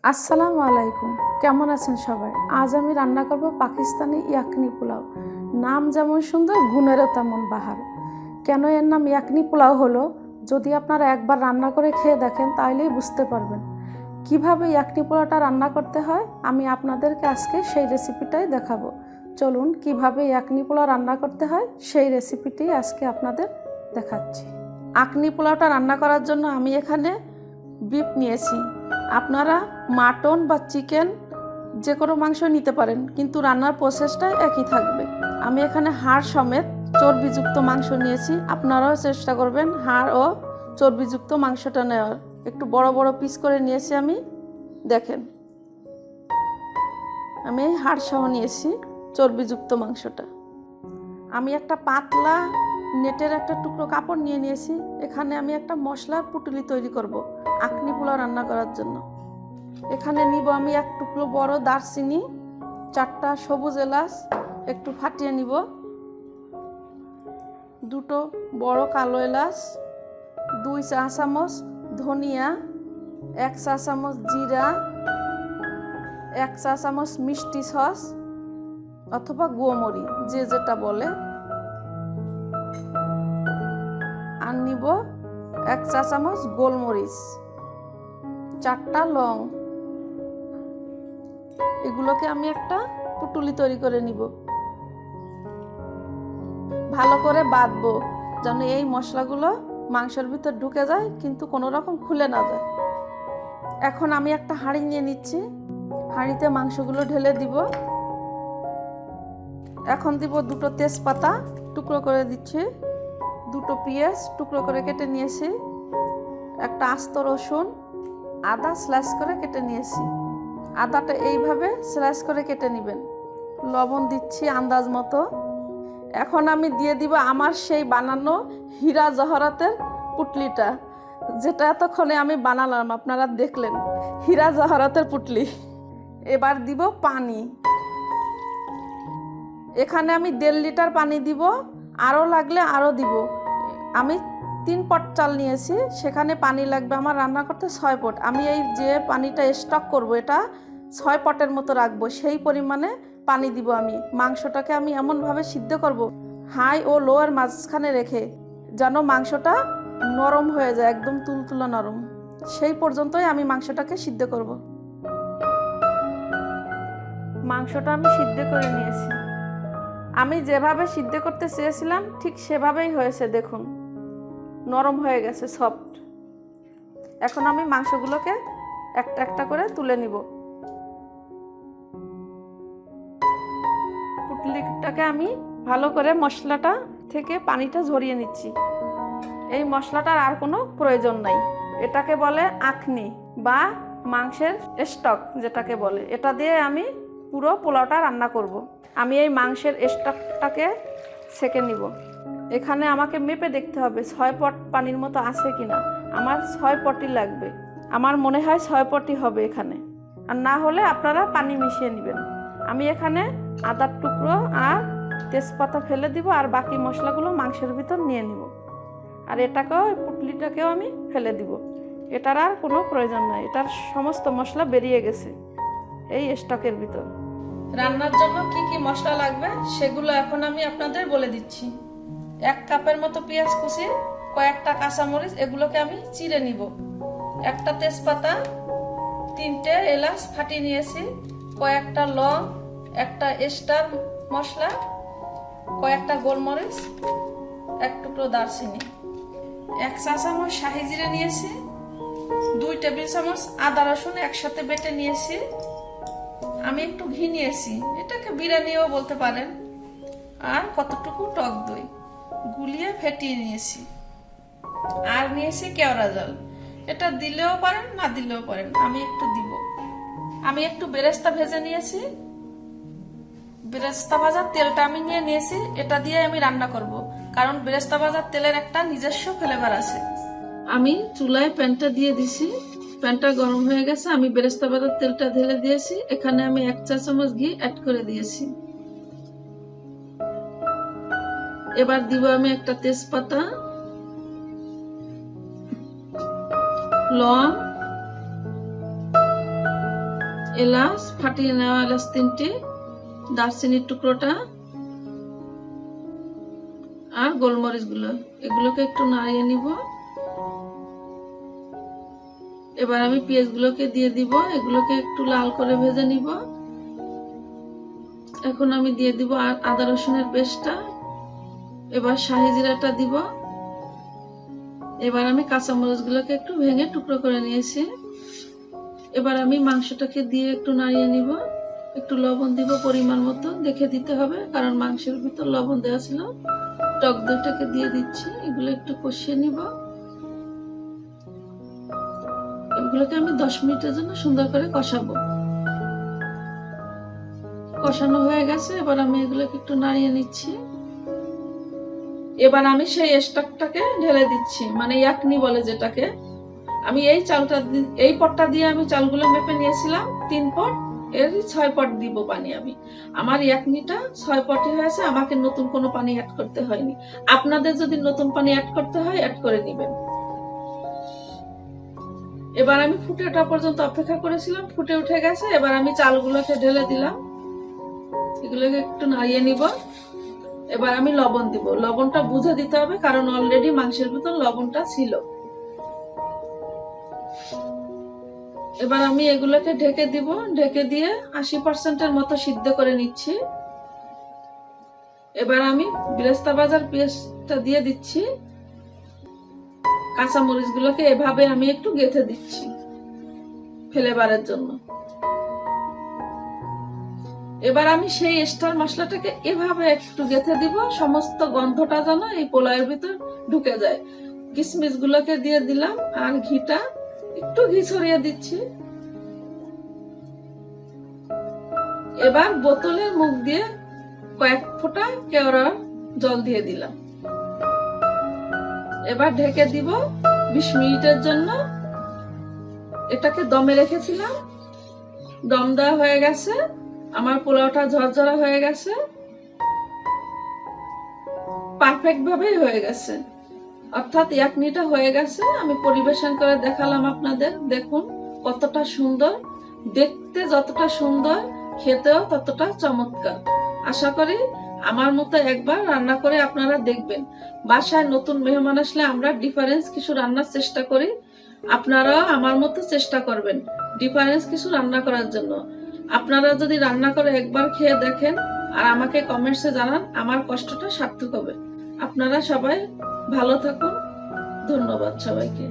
আসসালামু আলাইকুম, কেমন আছেন সবাই? আজ আমি রান্না করব পাকিস্তানি ইয়াকনি পোলাও। নাম যেমন সুন্দর, গুণেরও তেমন বাহার। কেন এর নাম ইয়াকনি পোলাও হলো, যদি আপনারা একবার রান্না করে খেয়ে দেখেন তাহলেই বুঝতে পারবেন। কিভাবে ইয়াকনি পোলাওটা রান্না করতে হয় আমি আপনাদেরকে আজকে সেই রেসিপিটাই দেখাবো। চলুন কিভাবে ইয়াকনি পোলাও রান্না করতে হয় সেই রেসিপিটি আজকে আপনাদের দেখাচ্ছি। ইয়াকনি পোলাওটা রান্না করার জন্য আমি এখানে বিফ নিয়েছি। আপনারা মাটন বা চিকেন যে কোনো মাংস নিতে পারেন, কিন্তু রান্নার প্রসেসটা একই থাকবে। আমি এখানে হাড় সমেত চর্বিযুক্ত মাংস নিয়েছি। আপনারাও চেষ্টা করবেন হাড় ও চর্বিযুক্ত মাংসটা নেওয়ার। একটু বড় বড় পিস করে নিয়েছি আমি, দেখেন আমি হাড় সহ নিয়েছি চর্বিযুক্ত মাংসটা। আমি একটা পাতলা নেটের একটা টুকরো কাপড় নিয়েছি। এখানে আমি একটা মশলার পুটুলি তৈরি করব ইয়াকনি পোলাও রান্না করার জন্য। এখানে নিব আমি এক টুকরো বড় দারচিনি, 4টা সবুজ এলাচ একটু ফাটিয়ে নিব, 2টো বড় কালো এলাচ, 2 চা চামচ ধনিয়া, 1 চা চামচ জিরা, 1 চা চামচ মিষ্টি সস অথবা গোমরি যে যেটা বলে, আর নিব 1 চা চামচ গোলমরিচ, 4টা লং। এগুলোকে আমি একটা পুটুলি তৈরি করে নিব। ভালো করে বাঁধবো যেন এই মশলাগুলো মাংসের ভিতর ঢুকে যায় কিন্তু কোনো রকম খুলে না যায়। এখন আমি একটা হাঁড়ি নিয়ে নিচ্ছি, হাঁড়িতে মাংসগুলো ঢেলে দিব। এখন দিব 2টো তেজপাতা টুকরো করে দিচ্ছি, 2টো পেঁয়াজ টুকরো করে কেটে নিয়েছি, একটা আস্ত রসুন, আদা স্লাইস করে কেটে নিয়েছি। আদাটা এইভাবে স্লাইস করে কেটে নেবেন। লবণ দিচ্ছি আন্দাজ মতো। এখন আমি দিয়ে দিব আমার সেই বানানো হীরা জহরাতের পুটলিটা, যেটা এতক্ষণে আমি বানালাম, আপনারা দেখলেন হীরা জহরাতের পুটলি। এবার দিব পানি। এখানে আমি 1.5 লিটার পানি দিব, আরও লাগলে আরও দিব। আমি 3 পট চাল নিয়েছি, সেখানে পানি লাগবে আমার রান্না করতে 6 পট। আমি এই যে পানিটা স্টক করব এটা 6 পটের মতো রাখবো, সেই পরিমাণে পানি দিব। আমি মাংসটাকে আমি এমনভাবে সিদ্ধ করব হাই ও লোয়ের মাঝখানে রেখে, যেন মাংসটা নরম হয়ে যায়, একদম তুলতুলা নরম। সেই পর্যন্তই আমি মাংসটাকে সিদ্ধ করব। মাংসটা আমি সিদ্ধ করে নিয়েছি। আমি যেভাবে সিদ্ধ করতে চেয়েছিলাম ঠিক সেভাবেই হয়েছে, দেখুন নরম হয়ে গেছে, সফট। এখন আমি মাংসগুলোকে একটা একটা করে তুলে নিব। পুটলিটাকে আমি ভালো করে মশলাটা থেকে পানিটা ঝরিয়ে নিচ্ছি। এই মশলাটার আর কোনো প্রয়োজন নাই। এটাকে বলে ইয়াকনি বা মাংসের স্টক যেটাকে বলে। এটা দিয়ে আমি পুরো পোলাওটা রান্না করব। আমি এই মাংসের স্টকটাকে ছেঁকে নিব। এখানে আমাকে মেপে দেখতে হবে 6 পট পানির মতো আছে কিনা। আমার 6 পটই লাগবে। আমার মনে হয় 6 পটই হবে এখানে, আর না হলে আপনারা পানি মিশিয়ে নেবেন। আমি এখানে আদার টুকরো আর তেজপাতা ফেলে দিব, আর বাকি মশলাগুলো মাংসের ভিতর নিয়ে নিব। আর এটাকেও, পুটলিটাকেও আমি ফেলে দিব। এটার আর কোনো প্রয়োজন নাই, এটার সমস্ত মশলা বেরিয়ে গেছে এই স্টকের ভিতর। রান্নার জন্য কি কি মশলা লাগবে সেগুলো এখন আমি আপনাদের বলে দিচ্ছি। 1 কাপের মতো পেঁয়াজ কুচি, কয়েকটা কাঁচামরিচ, এগুলোকে আমি চিড়ে নিব। একটা তেজপাতা, 3টে এলাচ ফাটিয়ে নিয়েছি, কয়েকটা লং, একটা স্টার মশলা, কয়েকটা গোলমরিচ, 1 টুকরো দারচিনি, 1 চা চামচ শাহি জিরে নিয়েছি, 2 টেবিল চামচ আদা রসুন একসাথে বেটে নিয়েছি। আমি একটু ঘি নিয়েছি, এটাকে বিরিয়ানিও বলতে পারেন। আর কতটুকু টক দই গুলিয়ে ফেটিয়ে নিয়েছি। আর নিয়েছি কেওড়া জল, এটা দিলেও পারেন না দিলেও পারেন, আমি একটু দিব। আমি একটু বেরেস্তা ভেজে নিয়েছি, বেরেস্তা ভাজার তেলটা আমি নিয়ে নিয়েছি। এটা দিয়ে আমি রান্না করব, কারণ বেরেস্তা ভাজার তেলের একটা নিজস্ব ফ্লেভার আছে। আমি চুলায় প্যানটা দিয়ে দিছি, প্যানটা গরম হয়ে গেছে। আমি বেরেস্তা ভাজার তেলটা ঢেলে দিয়েছি। এখানে আমি 1 চা চামচ ঘি অ্যাড করে দিয়েছি। এবার দিব আমি একটা তেজপাতা, লং, এলাচ ফাটিয়ে নেওয়া এলাচ 3টি, দারচিনির টুকরোটা আর গোলমরিচ গুলো, এগুলোকে একটু নাড়িয়ে নিব। এবার আমি পেঁয়াজ গুলোকে দিয়ে দিব, এগুলোকে একটু লাল করে ভেজে নিব। এখন আমি দিয়ে দিব আদা রসুনের পেস্টটা, এবার শাহি জিরাটা দিব। এবার আমি কাঁচামরিচ গুলোকে একটু ভেঙে টুকরো করে নিয়েছি। এবার আমি মাংসটাকে দিয়ে একটু নাড়িয়ে নিব, একটু লবণ দিব পরিমাণ মতো, দেখে দিতে হবে কারণ মাংসের ভিতর লবণ দেওয়া ছিল। টক দইটাকে দিয়ে দিচ্ছি, এগুলো একটু কষিয়ে নিব। এগুলোকে আমি 10 মিনিটের জন্য সুন্দর করে কষাবো। কষানো হয়ে গেছে, এবার আমি এগুলোকে একটু নাড়িয়ে নিচ্ছি। এবার আমি সেই স্টকটাকে ঢেলে দিচ্ছি, মানে ইয়াকনি বলে যেটাকে। আমি এই পটটা দিয়ে আমি চালগুলো মেপে নিয়েছিলাম 3 পট, এর 6 পট দিব পানি। আমার ইয়াকনিটা 6 পটই হয়েছে, আমাকে নতুন কোনো পানি অ্যাড করতে হয়নি। আপনাদের যদি নতুন পানি অ্যাড করতে হয় অ্যাড করে নেবেন। এবার আমি ফুটে ওঠা পর্যন্ত অপেক্ষা করেছিলাম, ফুটে উঠে গেছে। এবার আমি চালগুলোকে ঢেলে দিলাম, এগুলোকে একটু নাড়িয়ে নিব। এবার আমি লবণ দিব, লবণটা বুঝে দিতে হবে কারণ অলরেডি মাংসের ভিতর লবণটা ছিল। এবার আমি এগুলোকে ঢেকে দিব, ঢেকে দিয়ে 80% মতো সিদ্ধ করে নিচ্ছি। এবার আমি বেরেস্তা ভাজার পেস্টটা দিয়ে দিচ্ছি। কাঁচামরিচ গুলোকে এভাবে আমি একটু গেঁথে দিচ্ছি ফ্লেভারের জন্য। এবার আমি সেই স্টার মশলাটাকে এভাবে একটু গেঁথে দিব, সমস্ত গন্ধটা যেন এই পোলাওয়ের ভিতর ঢুকে যায়। কিশমিশ গুলোকে দিয়ে দিলাম আর ঘিটা একটু ঘি ছড়িয়ে দিচ্ছি। এবার বোতলের মুখ দিয়ে কয়েক ফোঁটা কেওড়ার জল দিয়ে দিলাম। এবার ঢেকে দিব 20 মিনিটের জন্য। এটাকে দমে রেখেছিলাম, দম দেওয়া হয়ে গেছে। আমার পোলাওটা ঝরঝরা হয়ে গেছে, পারফেক্ট ভাবেই হয়ে গেছে, অর্থাৎ ইয়াকনিটা হয়ে গেছে। আমি পরিবেশন করে দেখালাম আপনাদের, দেখুন কতটা সুন্দর দেখতে, যতটা সুন্দর খেতেও ততটা চমৎকার। আশা করি আমার মতো একবার রান্না করে আপনারা দেখবেন। বাসায় নতুন মেহমান আসলে আমরা ডিফারেন্স কিছু রান্নার চেষ্টা করি, আপনারাও আমার মতো চেষ্টা করবেন ডিফারেন্স কিছু রান্না করার জন্য। আপনারা যদি রান্না করে একবার খেয়ে দেখেন আর আমাকে কমেন্টসে জানান, আমার কষ্টটা সার্থক হবে। আপনারা সবাই ভালো থাকুন, ধন্যবাদ সবাইকে।